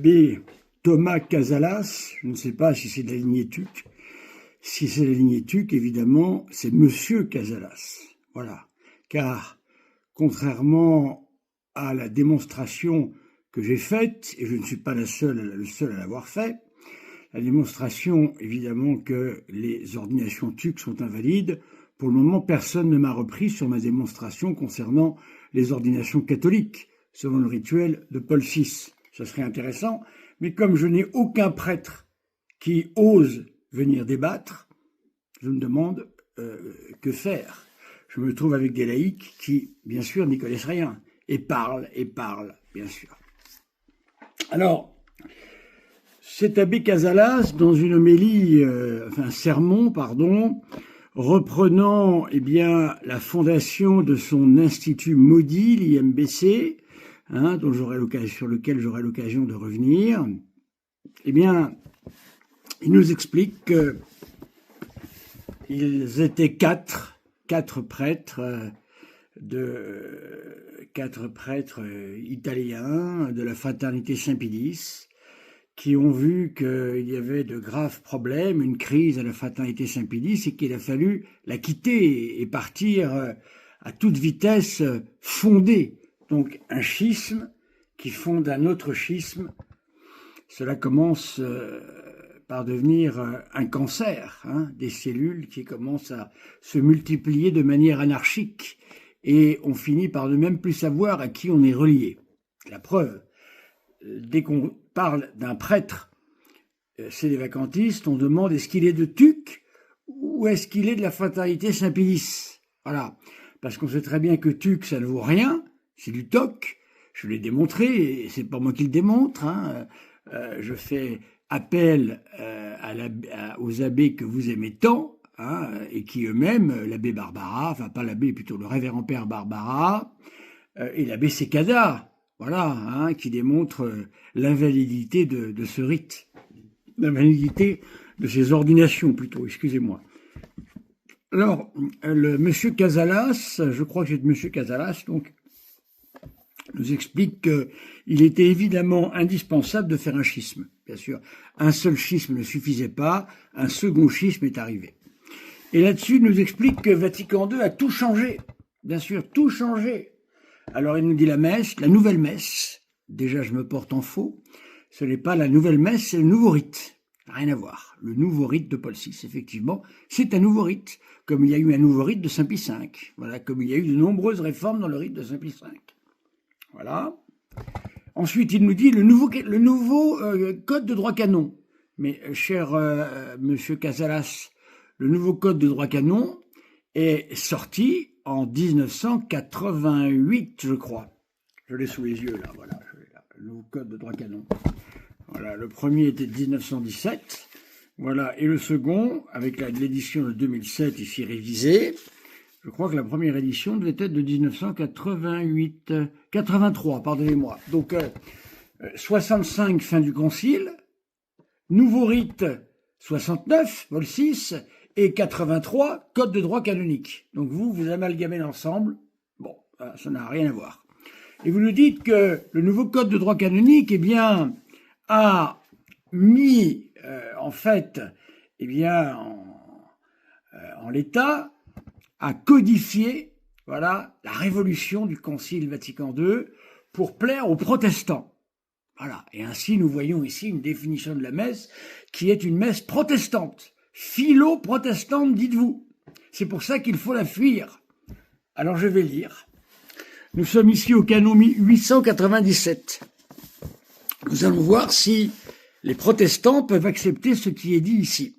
l'abbé Thomas Casalas. Je ne sais pas si c'est de la lignée Tuc. Si c'est la lignée Tuc, évidemment, c'est Monsieur Casalas. Voilà. Car, contrairement à la démonstration que j'ai faite, et je ne suis pas le seul à l'avoir fait, la démonstration, évidemment, que les ordinations Tuc sont invalides, pour le moment, personne ne m'a repris sur ma démonstration concernant les ordinations catholiques, selon le rituel de Paul VI. Ça serait intéressant, mais comme je n'ai aucun prêtre qui ose venir débattre, je me demande que faire. Je me trouve avec des laïcs qui, bien sûr, n'y connaissent rien, et parlent, bien sûr. Alors, cet abbé Casalas, dans une homélie, un sermon, pardon, reprenant la fondation de son institut maudit, l'IMBC, sur lequel j'aurai l'occasion de revenir, il nous explique qu'ils étaient quatre prêtres italiens de la fraternité Saint-Pilice, qui ont vu qu'il y avait de graves problèmes, une crise à la fraternité Saint-Pilice, et qu'il a fallu la quitter et partir à toute vitesse fonder donc un schisme qui fonde un autre schisme. Cela commence par devenir un cancer, des cellules qui commencent à se multiplier de manière anarchique, et on finit par ne même plus savoir à qui on est relié. La preuve, dès qu'on parle d'un prêtre sédévacantiste, on demande est-ce qu'il est de Tuc ou est-ce qu'il est de la fraternité Saint-Pilice. Voilà, parce qu'on sait très bien que Tuc, ça ne vaut rien, c'est du toc. Je l'ai démontré, et c'est pas moi qui le démontre. Je fais appel aux abbés que vous aimez tant, et qui eux-mêmes, l'abbé Barbara, enfin pas l'abbé, plutôt le révérend père Barbara, et l'abbé Secada, voilà, qui démontre l'invalidité de ce rite, l'invalidité de ces ordinations plutôt, excusez-moi. Alors, le monsieur Casalas, je crois que c'est monsieur Casalas, donc, nous explique qu'il était évidemment indispensable de faire un schisme. Bien sûr, un seul schisme ne suffisait pas, un second schisme est arrivé. Et là-dessus, il nous explique que Vatican II a tout changé, bien sûr, tout changé. Alors il nous dit la messe, la nouvelle messe, déjà je me porte en faux, ce n'est pas la nouvelle messe, c'est le nouveau rite. Rien à voir. Le nouveau rite de Paul VI, effectivement, c'est un nouveau rite, comme il y a eu un nouveau rite de Saint Pie V. Voilà, comme il y a eu de nombreuses réformes dans le rite de Saint Pie V. Voilà. Ensuite, il nous dit le nouveau code de droit canon. Mais, cher monsieur Casalas, le nouveau code de droit canon est sorti en 1988, je crois. Je l'ai sous les yeux, là, voilà. Le nouveau code de droit canon. Voilà, le premier était de 1917. Voilà, et le second, avec l'édition de 2007, ici révisée, je crois que la première édition devait être de 83, pardonnez-moi. Donc, 65, fin du concile, nouveau rite, 69, Paul VI, et 83, code de droit canonique. Donc vous amalgamez l'ensemble. Bon, ça n'a rien à voir. Et vous nous dites que le nouveau code de droit canonique, a mis, en l'état, à codifier, la révolution du Concile Vatican II pour plaire aux protestants. Voilà. Et ainsi, nous voyons ici une définition de la messe qui est une messe protestante. Philo-protestante, dites-vous. C'est pour ça qu'il faut la fuir. Alors je vais lire. Nous sommes ici au canon 897. Nous allons voir si les protestants peuvent accepter ce qui est dit ici.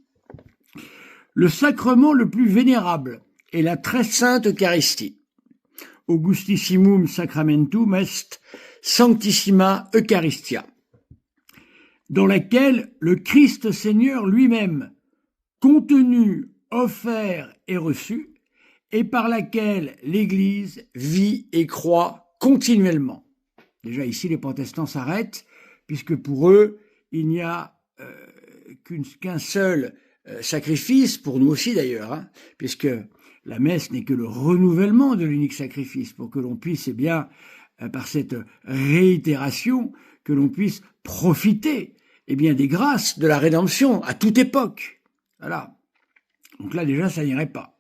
Le sacrement le plus vénérable est la très sainte Eucharistie. Augustissimum sacramentum est sanctissima Eucharistia, dans laquelle le Christ Seigneur lui-même, contenu, offert et reçu, et par laquelle l'Église vit et croît continuellement. Déjà ici, les protestants s'arrêtent, puisque pour eux, il n'y a qu'un seul sacrifice, pour nous aussi d'ailleurs, puisque la messe n'est que le renouvellement de l'unique sacrifice, pour que l'on puisse, par cette réitération, que l'on puisse profiter, eh bien, des grâces de la rédemption à toute époque. Voilà. Donc là, déjà, ça n'irait pas.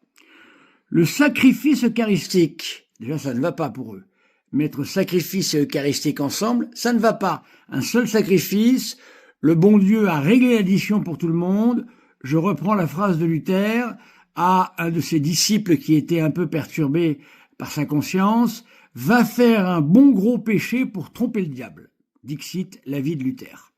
Le sacrifice eucharistique, déjà, ça ne va pas pour eux. Mettre sacrifice et eucharistique ensemble, ça ne va pas. Un seul sacrifice, le bon Dieu a réglé l'addition pour tout le monde. Je reprends la phrase de Luther à un de ses disciples qui était un peu perturbé par sa conscience, va faire un bon gros péché pour tromper le diable. Dixit, la vie de Luther.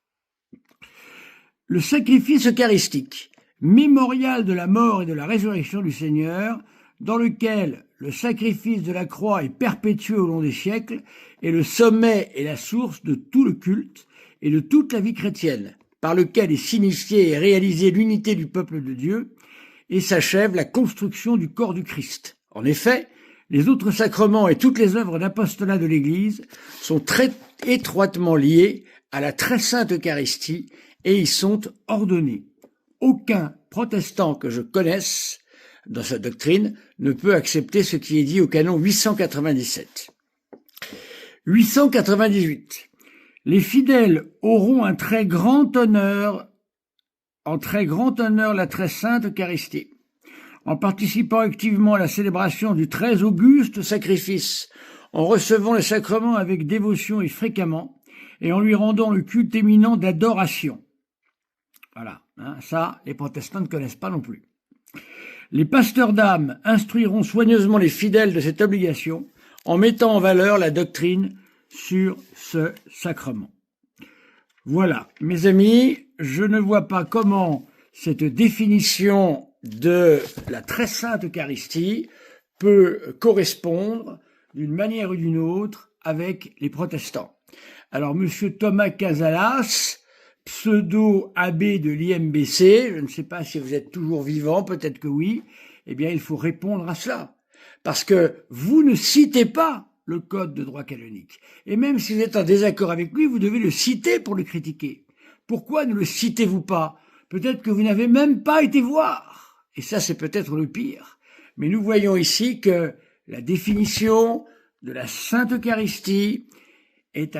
Le sacrifice eucharistique, mémorial de la mort et de la résurrection du Seigneur, dans lequel le sacrifice de la croix est perpétué au long des siècles, est le sommet et la source de tout le culte et de toute la vie chrétienne, par lequel est signifiée et réalisée l'unité du peuple de Dieu, et s'achève la construction du corps du Christ. En effet, les autres sacrements et toutes les œuvres d'apostolat de l'Église sont très étroitement liés à la très sainte Eucharistie et y sont ordonnés. Aucun protestant que je connaisse dans sa doctrine ne peut accepter ce qui est dit au canon 897. 898. Les fidèles auront en très grand honneur la très sainte Eucharistie, en participant activement à la célébration du très auguste sacrifice, en recevant le sacrement avec dévotion et fréquemment, et en lui rendant le culte éminent d'adoration. Voilà, ça, les protestants ne connaissent pas non plus. Les pasteurs d'âme instruiront soigneusement les fidèles de cette obligation, en mettant en valeur la doctrine sur ce sacrement. Voilà, mes amis, je ne vois pas comment cette définition de la très sainte Eucharistie peut correspondre d'une manière ou d'une autre avec les protestants. Alors, monsieur Thomas Casalas, pseudo-abbé de l'IMBC, je ne sais pas si vous êtes toujours vivant, peut-être que oui, eh bien, il faut répondre à cela. Parce que vous ne citez pas le code de droit canonique. Et même si vous êtes en désaccord avec lui, vous devez le citer pour le critiquer. Pourquoi ne le citez-vous pas? Peut-être que vous n'avez même pas été voir. Et ça, c'est peut-être le pire. Mais nous voyons ici que la définition de la Sainte Eucharistie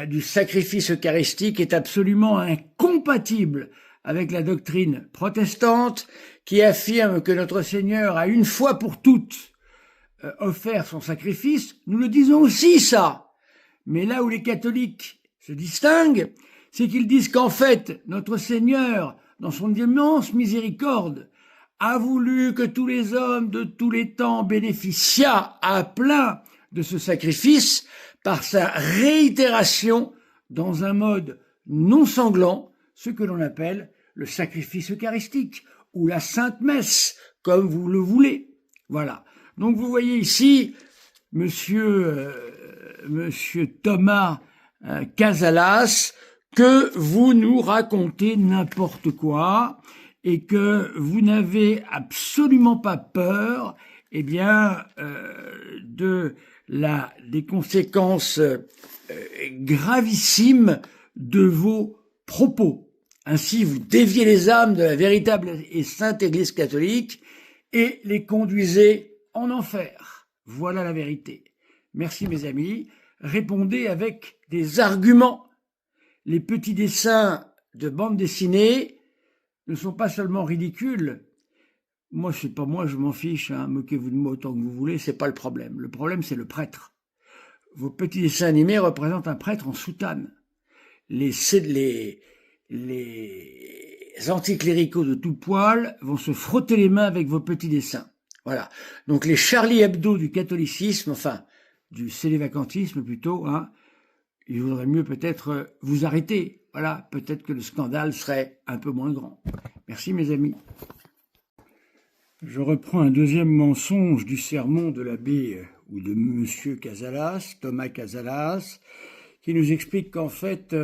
du sacrifice eucharistique est absolument incompatible avec la doctrine protestante qui affirme que notre Seigneur a une fois pour toutes offert son sacrifice. Nous le disons aussi, ça. Mais là où les catholiques se distinguent, c'est qu'ils disent qu'en fait, notre Seigneur, dans son immense miséricorde, a voulu que tous les hommes de tous les temps bénéficiaient à plein de ce sacrifice par sa réitération dans un mode non sanglant, ce que l'on appelle le sacrifice eucharistique ou la Sainte Messe, comme vous le voulez. Voilà. Donc vous voyez ici, monsieur Thomas Casalas, que vous nous racontez n'importe quoi et que vous n'avez absolument pas peur, eh bien, des conséquences gravissimes de vos propos. Ainsi, vous déviez les âmes de la véritable et sainte Église catholique et les conduisez en enfer. Voilà la vérité. Merci mes amis. Répondez avec des arguments. Les petits dessins de bande dessinée ne sont pas seulement ridicules. Moi, c'est pas moi, je m'en fiche, moquez-vous de moi autant que vous voulez, c'est pas le problème. Le problème, c'est le prêtre. Vos petits dessins animés représentent un prêtre en soutane. Les anticléricaux de tout poil vont se frotter les mains avec vos petits dessins. Voilà. Donc les Charlie Hebdo du catholicisme, enfin, du célivacantisme plutôt, il vaudrait mieux peut-être vous arrêter. Voilà, peut-être que le scandale serait un peu moins grand. Merci mes amis. Je reprends un deuxième mensonge du sermon de l'abbé ou de monsieur Casalas, Thomas Casalas, qui nous explique qu'en fait,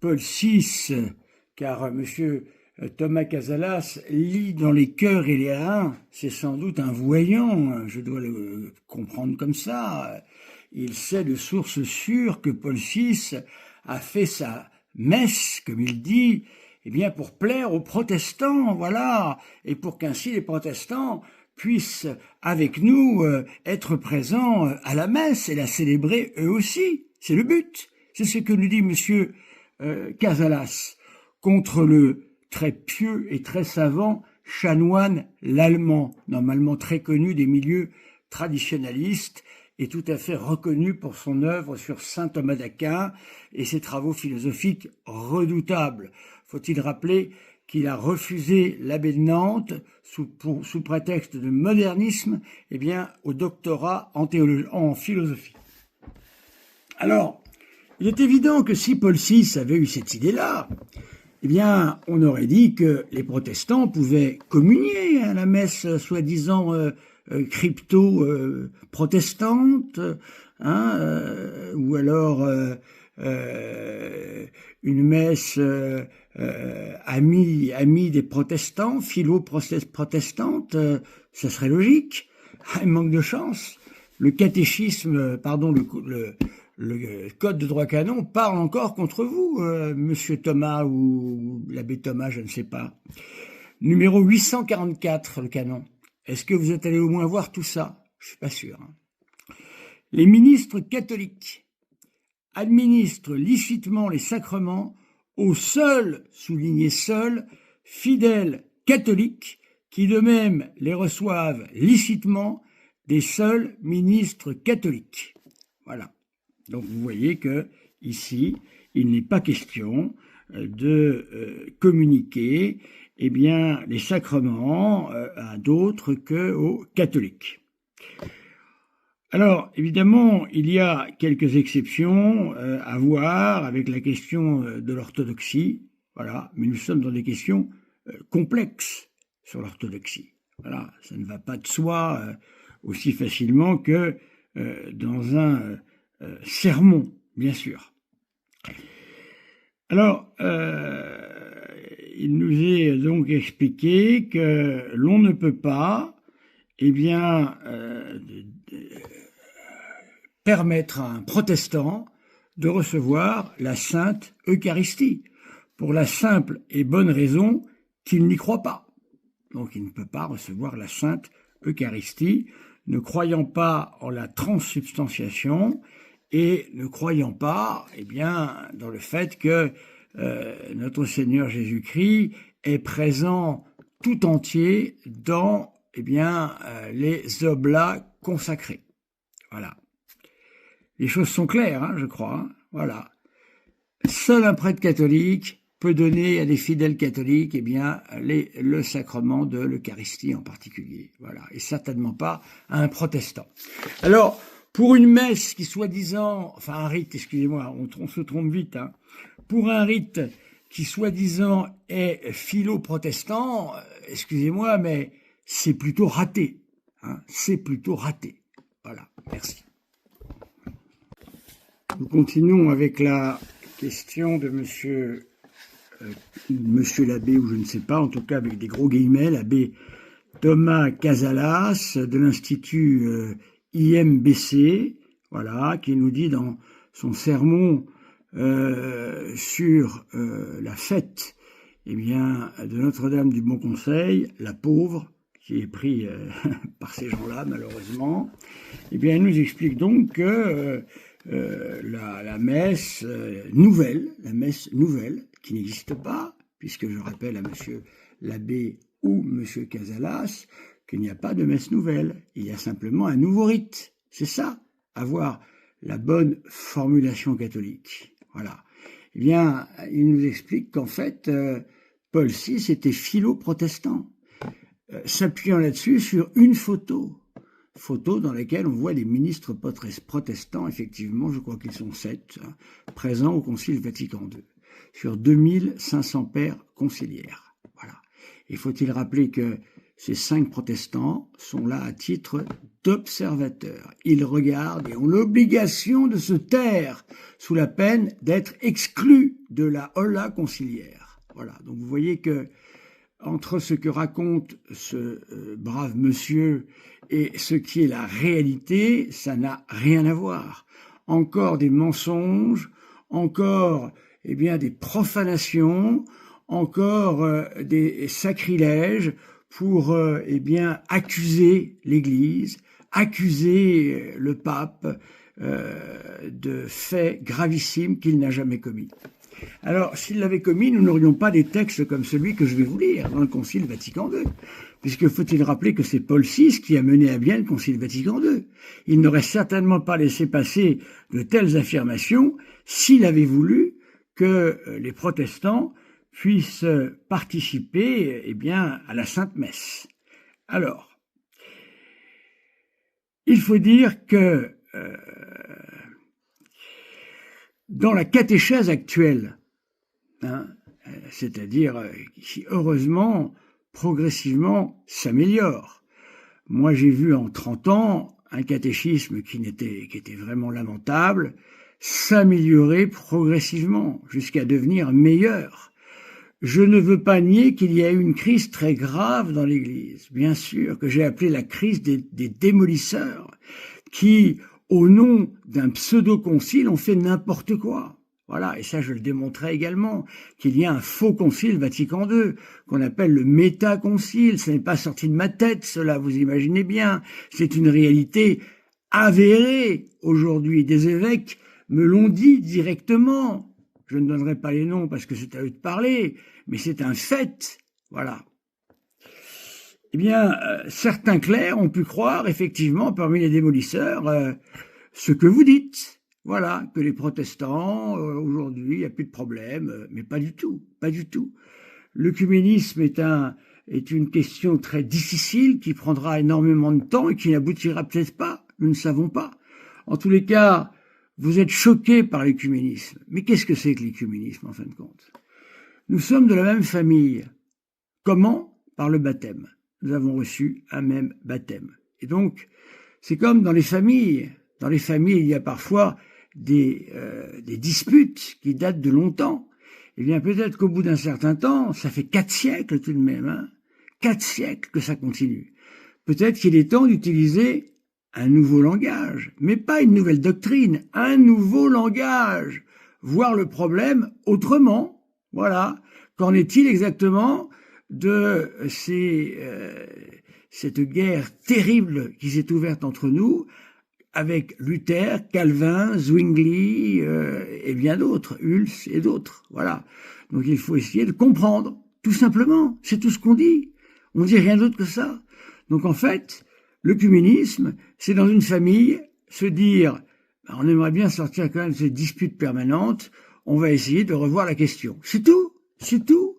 Paul VI, car monsieur Thomas Casalas lit dans les cœurs et les reins, c'est sans doute un voyant, je dois le comprendre comme ça. Il sait de source sûre que Paul VI a fait sa messe, comme il dit, eh bien pour plaire aux protestants, voilà, et pour qu'ainsi les protestants puissent avec nous être présents à la messe et la célébrer eux aussi. C'est le but. C'est ce que nous dit monsieur Casalas contre le très pieux et très savant Chanoine l'Allemand, normalement très connu des milieux traditionnalistes et tout à fait reconnu pour son œuvre sur saint Thomas d'Aquin et ses travaux philosophiques redoutables. Faut-il rappeler qu'il a refusé l'abbé de Nantes sous prétexte de modernisme, au doctorat en philosophie. Alors, il est évident que si Paul VI avait eu cette idée-là, on aurait dit que les protestants pouvaient communier à la messe soi-disant crypto-protestante, ou alors une messe amie des protestants, philo-protestante, ça serait logique. Il manque de chance. Le catéchisme, le code de droit canon parle encore contre vous, monsieur Thomas ou l'abbé Thomas, je ne sais pas. Numéro 844, le canon. Est-ce que vous êtes allé au moins voir tout ça? Je suis pas sûr. Les ministres catholiques administrent licitement les sacrements aux seuls, souligné seuls, fidèles catholiques qui de même les reçoivent licitement des seuls ministres catholiques. Voilà. Donc vous voyez que ici, il n'est pas question de communiquer les sacrements à d'autres qu'aux catholiques. Alors, évidemment, il y a quelques exceptions à voir avec la question de l'orthodoxie, voilà, mais nous sommes dans des questions complexes sur l'orthodoxie. Voilà, ça ne va pas de soi aussi facilement que dans un sermon, bien sûr. Alors, il nous est donc expliqué que l'on ne peut pas, permettre à un protestant de recevoir la Sainte Eucharistie, pour la simple et bonne raison qu'il n'y croit pas. Donc il ne peut pas recevoir la Sainte Eucharistie, ne croyant pas en la transsubstantiation et ne croyant pas dans le fait que notre Seigneur Jésus-Christ est présent tout entier dans les oblats consacrés. Voilà. Les choses sont claires, je crois. Voilà. Seul un prêtre catholique peut donner à des fidèles catholiques le sacrement de l'Eucharistie en particulier. Voilà. Et certainement pas à un protestant. Alors, pour une messe qui soi-disant, un rite, excusez-moi, on se trompe vite, pour un rite qui soi-disant est philo-protestant, excusez-moi, mais c'est plutôt raté. C'est plutôt raté. Voilà, merci. Nous continuons avec la question de monsieur l'abbé, ou je ne sais pas, en tout cas avec des gros guillemets, l'abbé Thomas Casalas de l'Institut IMBC, voilà, qui nous dit dans son sermon sur la fête de Notre-Dame du Bon Conseil, la pauvre, qui est pris par ces gens-là, malheureusement, il nous explique donc que la messe nouvelle, qui n'existe pas, puisque je rappelle à monsieur l'abbé ou monsieur Casalas qu'il n'y a pas de messe nouvelle, il y a simplement un nouveau rite. C'est ça, avoir la bonne formulation catholique. Voilà. Il nous explique qu'en fait, Paul VI était philo-protestant, s'appuyant là-dessus sur une photo dans laquelle on voit les ministres protestants, effectivement, je crois qu'ils sont 7, présents au Concile Vatican II, sur 2500 pères conciliaires. Voilà. Et faut-il rappeler que ces 5 protestants sont là à titre d'observateurs. Ils regardent et ont l'obligation de se taire sous la peine d'être exclus de la holla conciliaire. Voilà. Donc vous voyez que entre ce que raconte ce brave monsieur et ce qui est la réalité, ça n'a rien à voir. Encore des mensonges, encore des profanations, encore des sacrilèges pour accuser l'Église, accuser le pape de faits gravissimes qu'il n'a jamais commis. Alors, s'il l'avait commis, nous n'aurions pas des textes comme celui que je vais vous lire dans le Concile Vatican II. Puisque faut-il rappeler que c'est Paul VI qui a mené à bien le Concile Vatican II. Il n'aurait certainement pas laissé passer de telles affirmations s'il avait voulu que les protestants puissent participer, eh bien, à la Sainte Messe. Alors, il faut dire que dans la catéchèse actuelle, c'est-à-dire qui heureusement progressivement s'améliore. Moi j'ai vu en 30 ans un catéchisme qui était vraiment lamentable s'améliorer progressivement jusqu'à devenir meilleur. Je ne veux pas nier qu'il y a eu une crise très grave dans l'Église, bien sûr, que j'ai appelée la crise des démolisseurs, qui, au nom d'un pseudo-concile, ont fait n'importe quoi. Voilà, et ça je le démontrais également, qu'il y a un faux concile Vatican II, qu'on appelle le métaconcile. Ce n'est pas sorti de ma tête, cela, vous imaginez bien. C'est une réalité avérée aujourd'hui. Des évêques me l'ont dit directement. Je ne donnerai pas les noms parce que c'est à eux de parler, mais c'est un fait. Voilà. Eh bien, certains clercs ont pu croire, effectivement, parmi les démolisseurs, ce que vous dites. Voilà, que les protestants, aujourd'hui, il n'y a plus de problème, mais pas du tout, pas du tout. L'œcuménisme est une question très difficile qui prendra énormément de temps et qui n'aboutira peut-être pas, nous ne savons pas. En tous les cas, vous êtes choqués par l'œcuménisme. Mais qu'est-ce que c'est que l'œcuménisme, en fin de compte? Nous sommes de la même famille. Comment? Par le baptême. Nous avons reçu un même baptême. Et donc, c'est comme dans les familles. Dans les familles, il y a parfois des disputes qui datent de longtemps. Eh bien, peut-être qu'au bout d'un certain temps, ça fait 4 siècles tout de même, 4 siècles que ça continue. Peut-être qu'il est temps d'utiliser un nouveau langage, mais pas une nouvelle doctrine, un nouveau langage, voir le problème autrement. Voilà. Qu'en est-il exactement de cette guerre terrible qui s'est ouverte entre nous, avec Luther, Calvin, Zwingli et bien d'autres, Hulse et d'autres. Voilà. Donc il faut essayer de comprendre, tout simplement. C'est tout ce qu'on dit. On dit rien d'autre que ça. Donc en fait, l'œcuménisme, c'est dans une famille se dire, on aimerait bien sortir quand même de ces disputes permanentes, on va essayer de revoir la question. C'est tout, c'est tout.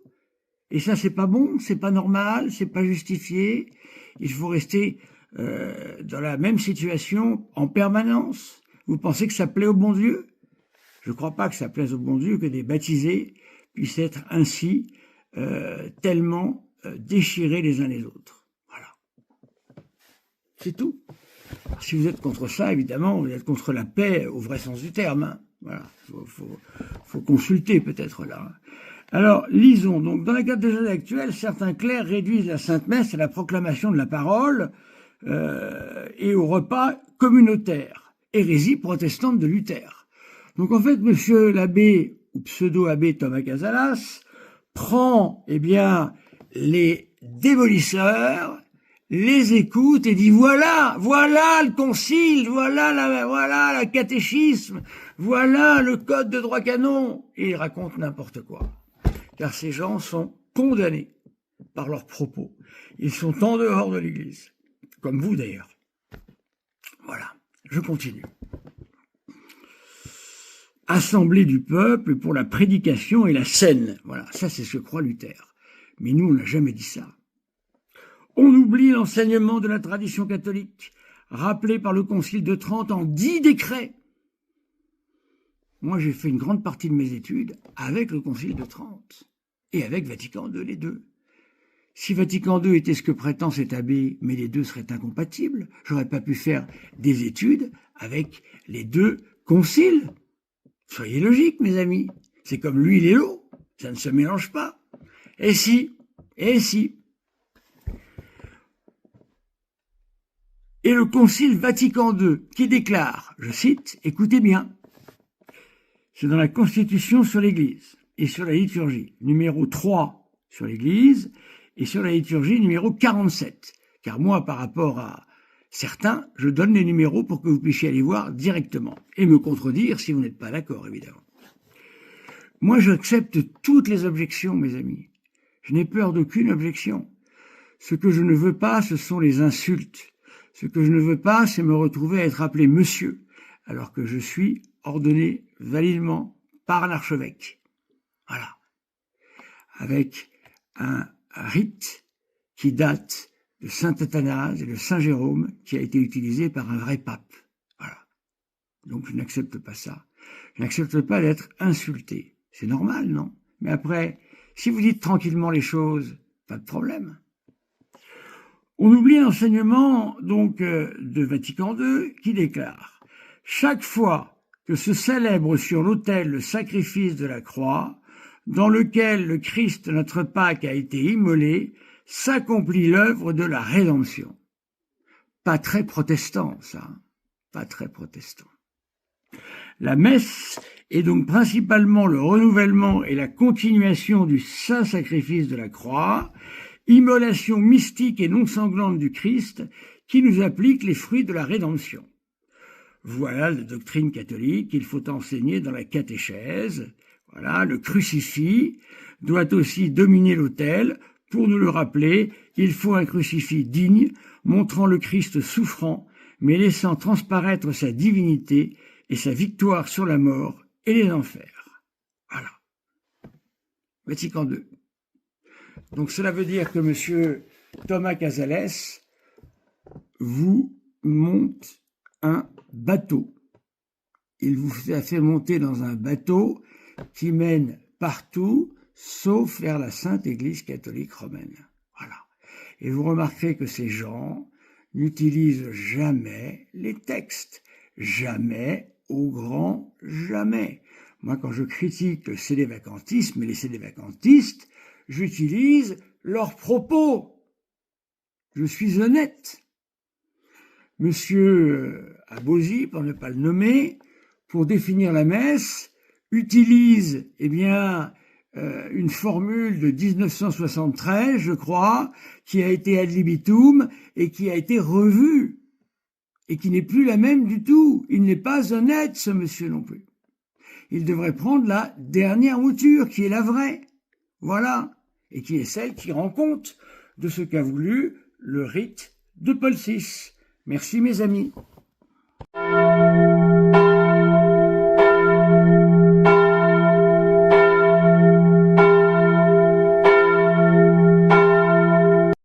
Et ça, c'est pas bon, c'est pas normal, c'est pas justifié. Il faut rester dans la même situation en permanence. Vous pensez que ça plaît au bon Dieu? Je ne crois pas que ça plaise au bon Dieu que des baptisés puissent être ainsi tellement déchirés les uns les autres. Voilà. C'est tout. Si vous êtes contre ça, évidemment, vous êtes contre la paix au vrai sens du terme. Voilà. Faut consulter peut-être là. Alors, lisons. Donc, dans la catéchèse actuelle, certains clercs réduisent la Sainte Messe à la proclamation de la parole et au repas communautaire, hérésie protestante de Luther. Donc en fait, monsieur l'abbé, ou pseudo-abbé Thomas Casalas, prend, eh bien, les démolisseurs, les écoute et dit voilà le concile, voilà la catéchisme, voilà le code de droit canon. Et il raconte n'importe quoi. Car ces gens sont condamnés par leurs propos. Ils sont en dehors de l'Église. Comme vous d'ailleurs. Voilà, je continue. Assemblée du peuple pour la prédication et la scène. Voilà, ça c'est ce que croit Luther. Mais nous, on n'a jamais dit ça. On oublie l'enseignement de la tradition catholique, rappelé par le Concile de Trente en 10 décrets. Moi, j'ai fait une grande partie de mes études avec le Concile de Trente et avec Vatican II, les deux. Si Vatican II était ce que prétend cet abbé, mais les deux seraient incompatibles, j'aurais pas pu faire des études avec les deux conciles. Soyez logiques, mes amis. C'est comme l'huile et l'eau. Ça ne se mélange pas. Et si. Et le concile Vatican II qui déclare, je cite, écoutez bien, c'est dans la Constitution sur l'Église et sur la liturgie, numéro 3 sur l'Église, et sur la liturgie numéro 47. Car moi, par rapport à certains, je donne les numéros pour que vous puissiez aller voir directement et me contredire si vous n'êtes pas d'accord, évidemment. Moi, j'accepte toutes les objections, mes amis. Je n'ai peur d'aucune objection. Ce que je ne veux pas, ce sont les insultes. Ce que je ne veux pas, c'est me retrouver à être appelé monsieur, alors que je suis ordonné validement par l'archevêque. Voilà. Avec un rite qui date de saint Athanase et de saint Jérôme, qui a été utilisé par un vrai pape. Voilà. Donc je n'accepte pas ça. Je n'accepte pas d'être insulté. C'est normal, non? Mais après, si vous dites tranquillement les choses, pas de problème. On oublie l'enseignement donc de Vatican II qui déclare « Chaque fois que se célèbre sur l'autel le sacrifice de la croix, dans lequel le Christ, notre Pâque, a été immolé, s'accomplit l'œuvre de la rédemption. » Pas très protestant, ça. Pas très protestant. La messe est donc principalement le renouvellement et la continuation du saint sacrifice de la croix, immolation mystique et non sanglante du Christ, qui nous applique les fruits de la rédemption. Voilà la doctrine catholique qu'il faut enseigner dans la catéchèse. Voilà, le crucifix doit aussi dominer l'autel. Pour nous le rappeler, il faut un crucifix digne, montrant le Christ souffrant, mais laissant transparaître sa divinité et sa victoire sur la mort et les enfers. Voilà. Vatican II. Donc cela veut dire que M. Thomas Casales vous monte un bateau. Il vous a fait monter dans un bateau qui mène partout, sauf vers la Sainte Église catholique romaine. Voilà. Et vous remarquerez que ces gens n'utilisent jamais les textes, jamais, au grand jamais. Moi, quand je critique le sédévacantisme et les sédévacantistes, j'utilise leurs propos. Je suis honnête. Monsieur Abosi, pour ne pas le nommer, pour définir la messe, utilise, une formule de 1973, je crois, qui a été ad libitum et qui a été revue et qui n'est plus la même du tout. Il n'est pas honnête, ce monsieur non plus. Il devrait prendre la dernière mouture, qui est la vraie. Voilà. Et qui est celle qui rend compte de ce qu'a voulu le rite de Paul VI. Merci mes amis.